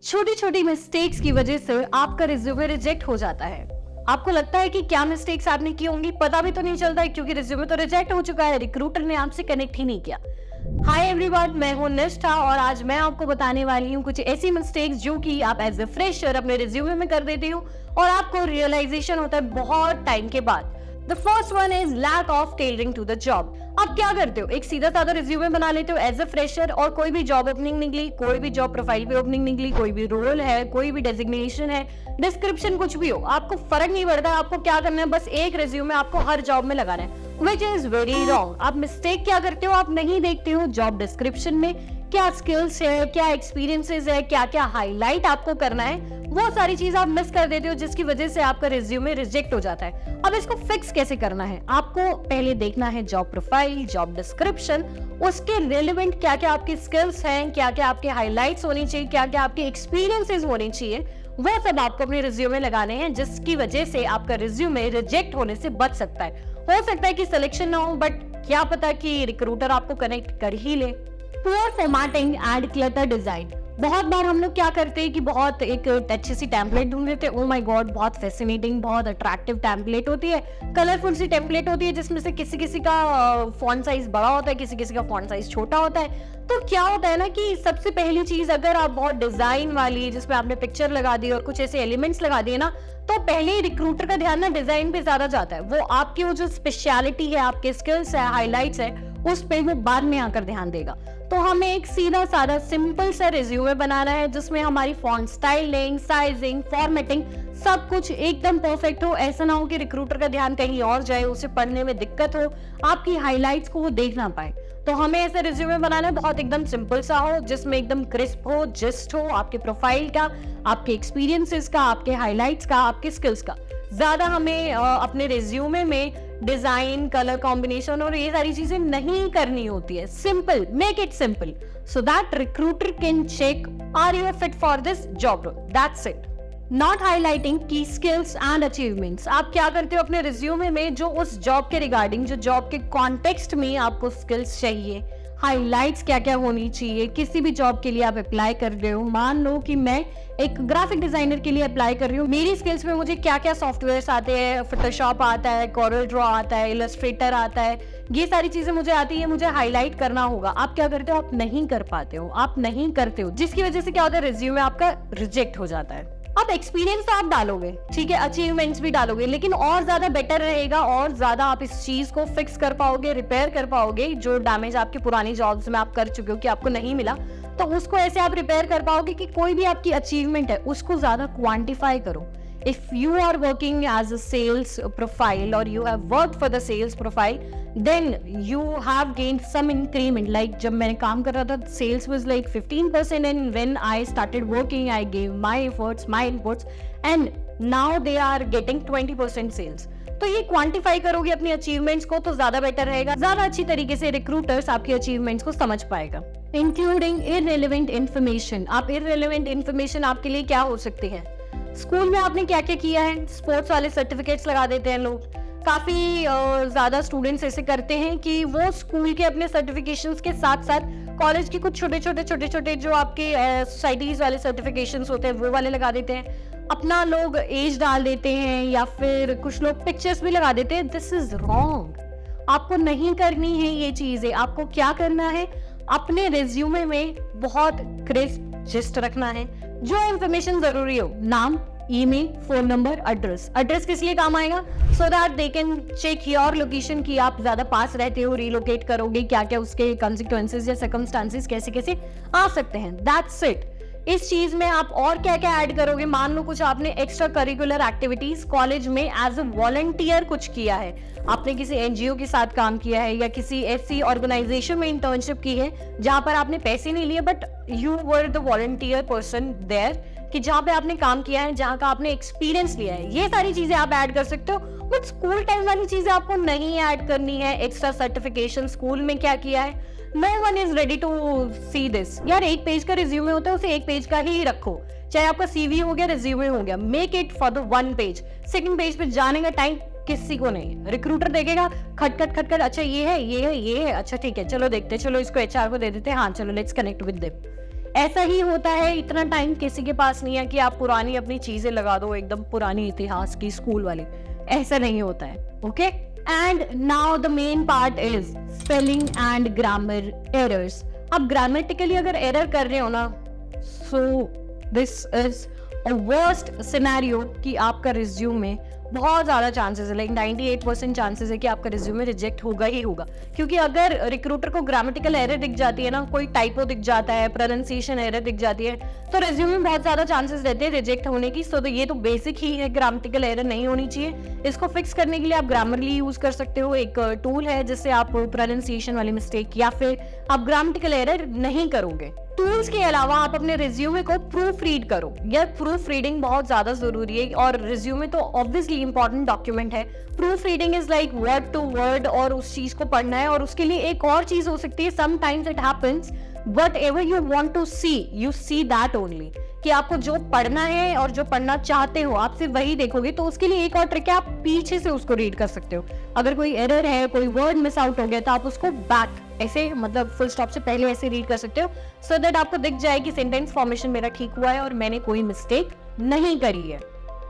छोटी छोटी मिस्टेक्स की वजह से आपका रिज्यूमे रिजेक्ट हो जाता है। आपको लगता है कि क्या मिस्टेक्स आपने की होंगी, पता भी तो नहीं चलता है क्योंकि रिज्यूमे तो रिजेक्ट हो चुका है, रिक्रूटर ने आपसे कनेक्ट ही नहीं किया। हाय एवरीवन, मैं हूं निष्ठा और आज मैं आपको बताने वाली हूं कुछ ऐसी मिस्टेक्स जो कि आप एज ए फ्रेशर अपने रिज्यूमे में कर देते हो और आपको रियलाइजेशन होता है बहुत टाइम के बाद। The first one is lack of tailoring to the job. आप क्या करते हो, एक सीधा साधा रिज्यूमे बना लेते हो एज ए फ्रेशर और कोई भी जॉब ओपनिंग निकली, कोई भी जॉब प्रोफाइल पे ओपनिंग निकली, कोई भी रोल है, कोई भी डेजिग्नेशन है, डिस्क्रिप्शन कुछ भी हो, आपको फर्क नहीं पड़ता। आपको क्या करना है, बस एक रिज्यूमे आपको हर जॉब में लगाना है, विच इज वेरी रॉन्ग। आप मिस्टेक क्या करते हो, आप नहीं देखते हो जॉब डिस्क्रिप्शन में क्या स्किल्स है, क्या एक्सपीरियंसेस है, क्या क्या हाईलाइट आपको करना है, वो सारी चीज आप मिस कर देते हो जिसकी वजह से आपका रिज्यूमे रिजेक्ट हो जाता है। अब इसको फिक्स कैसे करना है, आपको पहले देखना है जॉब प्रोफाइल, जॉब डिस्क्रिप्शन, उसके रिलेवेंट क्या क्या आपकी स्किल्स हैं, क्या क्या आपके हाईलाइट्स होनी चाहिए, क्या क्या आपके एक्सपीरियंसेस होने चाहिए, वो सब आपको अपने रिज्यूमे लगाने हैं जिसकी वजह से आपका रिज्यूमे रिजेक्ट होने से बच सकता है। हो सकता है कि सिलेक्शन ना हो, बट क्या पता कि रिक्रूटर आपको कनेक्ट कर ही ले। Poor formatting and clutter design. बहुत बार हम लोग क्या करते हैं कि बहुत एक अच्छी सी टेम्पलेट ढूंढ लेते हैं, ओ माय गॉड बहुत फैसिनेटिंग, बहुत अट्रैक्टिव टेम्पलेट होती है, कलरफुल सी टेम्पलेट होती है जिसमें से किसी किसी का फॉन्ट साइज बड़ा होता है, किसी किसी का फॉन्ट साइज छोटा होता है। तो क्या होता है ना कि सबसे पहली चीज, अगर आप बहुत डिजाइन वाली जिसमें आपने पिक्चर लगा दी और कुछ ऐसे एलिमेंट्स लगा दिए ना, तो पहले ही रिक्रूटर का ध्यान ना डिजाइन पे ज्यादा जाता है। वो आपकी वो जो स्पेशलिटी है, आपके स्किल्स है, हाईलाइट्स है, उस पे वो बाद में आकर ध्यान देगा। तो हमें एक सीधा साधा सिंपल सा रिज्यूमे बनाना है जिसमें हमारी फॉन्ट स्टाइलिंग, साइजिंग, फॉर्मेटिंग सब कुछ एकदम परफेक्ट हो। ऐसा ना हो कि रिक्रूटर का ध्यान कहीं और जाए, उसे पढ़ने में दिक्कत हो, आपकी हाईलाइट्स को वो देख ना पाए। तो हमें ऐसा रिज्यूमे बनाना है बहुत एकदम सिंपल सा हो, जिसमें एकदम क्रिस्प हो, जिस्ट हो आपके प्रोफाइल का, आपके एक्सपीरियंसेस का, आपके हाईलाइट्स का, आपके स्किल्स का। ज्यादा हमें अपने रिज्यूमे में डिजाइन, कलर कॉम्बिनेशन और ये सारी चीजें नहीं करनी होती है। Simple, make it simple so that recruiter can check are you fit for this job role, that's it. Not highlighting key skills and achievements. आप क्या करते हो अपने रिज्यूमे में, जो उस जॉब के रिगार्डिंग, जो जॉब के कॉन्टेक्स्ट में आपको स्किल्स चाहिए, हाईलाइट्स क्या क्या होनी चाहिए। किसी भी जॉब के लिए आप अप्लाई कर रहे हो, मान लो कि मैं एक ग्राफिक डिजाइनर के लिए अप्लाई कर रही हूँ, मेरी स्किल्स में मुझे क्या क्या सॉफ्टवेयर्स आते हैं, फोटोशॉप आता है, कोरल ड्रॉ आता है, इलस्ट्रेटर आता है, ये सारी चीजें मुझे आती है, मुझे हाईलाइट करना होगा। आप क्या करते हो, आप नहीं कर पाते हो, आप नहीं करते हो, जिसकी वजह से क्या होता है, रिज्यूमे आपका रिजेक्ट हो जाता है। अब एक्सपीरियंस तो आप डालोगे, ठीक है, अचीवमेंट्स भी डालोगे, लेकिन और ज्यादा बेटर रहेगा, और ज्यादा आप इस चीज को फिक्स कर पाओगे, रिपेयर कर पाओगे, जो डैमेज आपकी पुरानी जॉब्स में आप कर चुके हो कि आपको नहीं मिला, तो उसको ऐसे आप रिपेयर कर पाओगे कि कोई भी आपकी अचीवमेंट है उसको ज्यादा क्वांटिफाई करो। If you are working as a sales profile or you have worked for the sales profile, then you have gained some increment. Like जब मैंने काम कर रहा था, sales was like 15%, and when I started working, I gave my efforts, my inputs, and now they are getting 20% sales. तो ये quantify करोगे अपनी अचीवमेंट्स को तो ज्यादा बेटर रहेगा, ज्यादा अच्छी तरीके से रिक्रूटर्स आपकी अचीवमेंट्स को समझ पाएगा। Including irrelevant information. आप इररिलेवेंट इन्फॉर्मेशन आपके लिए क्या हो सकती है, स्कूल में आपने क्या क्या किया है, स्पोर्ट्स वाले सर्टिफिकेट्स लगा देते हैं लोग। काफी ज्यादा स्टूडेंट्स ऐसे करते हैं कि वो स्कूल के अपने सर्टिफिकेशंस के साथ साथ कॉलेज के कुछ छोटे छोटे जो आपके सोसाइटीज वाले सर्टिफिकेशंस होते हैं वो वाले लगा देते हैं। अपना लोग एज डाल देते हैं या फिर कुछ लोग पिक्चर्स भी लगा देते हैं। दिस इज रॉन्ग, आपको नहीं करनी है ये चीजें। आपको क्या करना है, अपने रिज्यूमे में बहुत क्रिस्प जिस्ट रखना है, जो इंफॉर्मेशन जरूरी हो, नाम, email, phone number, address. Address किस लिए काम आएगा, so that they can check your location कि आप ज्यादा पास रहते हो, रिलोकेट करोगे, क्या क्या उसके कॉन्सिक्वेंसेस या सर्कमस्टांसेस कैसे कैसे आ सकते हैं, दैट्स इट। इस चीज में आप और क्या क्या ऐड करोगे, मान लो कुछ आपने एक्स्ट्रा करिकुलर एक्टिविटीज कॉलेज में एज अ वॉलंटियर कुछ किया है, आपने किसी एनजीओ के साथ काम किया है या किसी ऐसी ऑर्गेनाइजेशन में इंटर्नशिप की है जहां पर आपने पैसे नहीं लिए, but you were the volunteer person there, कि जहां पे आपने काम किया है, जहां का आपने एक्सपीरियंस लिया है, ये सारी चीजें आप ऐड कर सकते हो। बट स्कूल टाइम वाली चीजें आपको नहीं ऐड करनी है। एक्स्ट्रा सर्टिफिकेशन, स्कूल में क्या किया है, no one is ready to see this। यार एक पेज का रिज्यूमे होता है, उसे एक पेज का ही रखो, चाहे आपका सीवी हो गया, रिज्यूमे हो गया, make it for the one page. Second page पे जाने का टाइम किसी को नहीं, रिक्रूटर देखेगा खटखट, अच्छा ये है, अच्छा ठीक है, चलो देखते, चलो इसको एचआर को दे देते हैं, हाँ चलो लेट्स कनेक्ट विद देम। ऐसा ही होता है, इतना टाइम किसी के पास नहीं है कि आप पुरानी अपनी चीजें लगा दो, एकदम पुरानी इतिहास की स्कूल वाली, ऐसा नहीं होता है। Okay, and now the main part is spelling and grammar errors. आप ग्रामेटिकली अगर एरर कर रहे हो ना, so this is a worst scenario कि आपका रिज्यूमे बहुत ज़्यादा चांसेस है, लाइक 98% चांसेस है कि आपका रिज्यूमे रिजेक्ट होगा ही होगा। क्योंकि अगर रिक्रूटर को ग्रामेटिकल एरर दिख जाती है ना, कोई टाइपो दिख जाता है, प्रोनाउंसिएशन एरर दिख जाती है, तो रिज्यूमे में बहुत ज़्यादा चांसेस रहते हैं रिजेक्ट होने की। सो तो ये तो बेसिक ही है, ग्रामेटिकल एरर नहीं होनी चाहिए। इसको फिक्स करने के लिए आप ग्रामरली यूज कर सकते हो, एक टूल है जिससे आप प्रोनाउंसिएशन वाली मिस्टेक या फिर आप ग्रामेटिकल एरर नहीं करोगे। टूल्स के अलावा आप अपने रिज्यूमे को प्रूफ रीड करो। यार प्रूफ रीडिंग बहुत ज्यादा जरूरी है, और रिज्यूमे तो ऑब्वियसली इंपॉर्टेंट डॉक्यूमेंट है। Proof reading is like word to word, और उस चीज को पढ़ना है। और उसके लिए एक और चीज हो सकती है, sometimes it happens whatever you want to see, you see that only, कि आपको जो पढ़ना है और जो पढ़ना चाहते हो आप सिर्फ वही देखोगे। तो उसके लिए एक और ट्रिक है, आप पीछे से उसको रीड कर सकते हो। अगर कोई एरर है, कोई वर्ड मिस आउट हो गया, तो आप उसको बैक ऐसे, मतलब फुल स्टॉप से पहले ऐसे रीड कर सकते हो, सो दैट आपको दिख जाए कि सेंटेंस फॉर्मेशन मेरा ठीक हुआ है और मैंने कोई मिस्टेक नहीं करी है।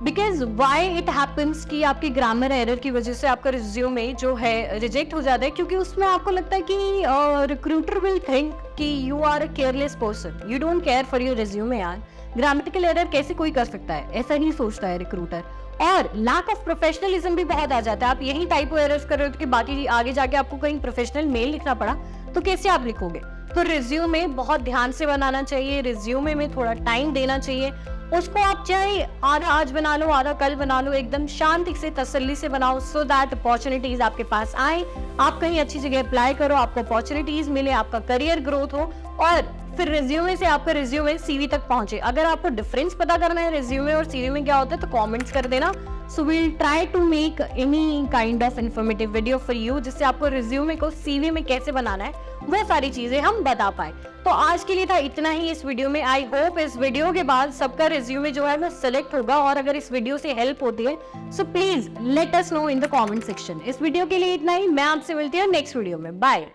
बिकॉज वाई इट हैपन्स कि आपकी ग्रामर एरर की वजह से आपका रिज्यूमे जो है रिजेक्ट हो जाता है, क्योंकि उसमें आपको लगता है कि रिक्रूटर विल थिंक कि you are a careless person, you don't care for your resume. यार ग्रामेटिकल एरर कैसे कोई कर सकता है, ऐसा नहीं सोचता है रिक्रूटर। और लैक ऑफ प्रोफेशनलिज्म भी बहुत आ जाता है। आप यही टाइपो एरर्स कर रहे हो कि बाकी आगे जाके आपको कहीं प्रोफेशनल मेल लिखना पड़ा तो कैसे आप लिखोगे। तो रिज्यूमे बहुत ध्यान से बनाना चाहिए, रिज्यूमे में थोड़ा टाइम देना चाहिए। उसको आप चाहे आधा आज बना लो, आधा कल बना लो, एकदम शांति से तसल्ली से बनाओ, सो दैट अपॉर्चुनिटीज आपके पास आए, आप कहीं अच्छी जगह अप्लाई करो, आपको अपॉर्चुनिटीज मिले, आपका करियर ग्रोथ हो, और फिर रिज्यूमे से आपका रिज्यूमे सीवी तक पहुंचे। अगर आपको डिफरेंस पता करना है रिज्यूमे और सीवी में क्या होता है, तो कमेंट्स कर देना। So we'll try to make any kind of informative video for you, जिससे आपको रिज्यूमे को सीवी में कैसे बनाना है वो सारी चीजें हम बता पाए। तो आज के लिए था इतना ही इस वीडियो में। आई होप इस वीडियो के बाद सबका रिज्यूमे जो है वो सिलेक्ट होगा, और अगर इस वीडियो से हेल्प होती है so please let us know in the comment section. इस वीडियो के लिए इतना ही, मैं आपसे मिलती हूँ नेक्स्ट वीडियो में। बाय।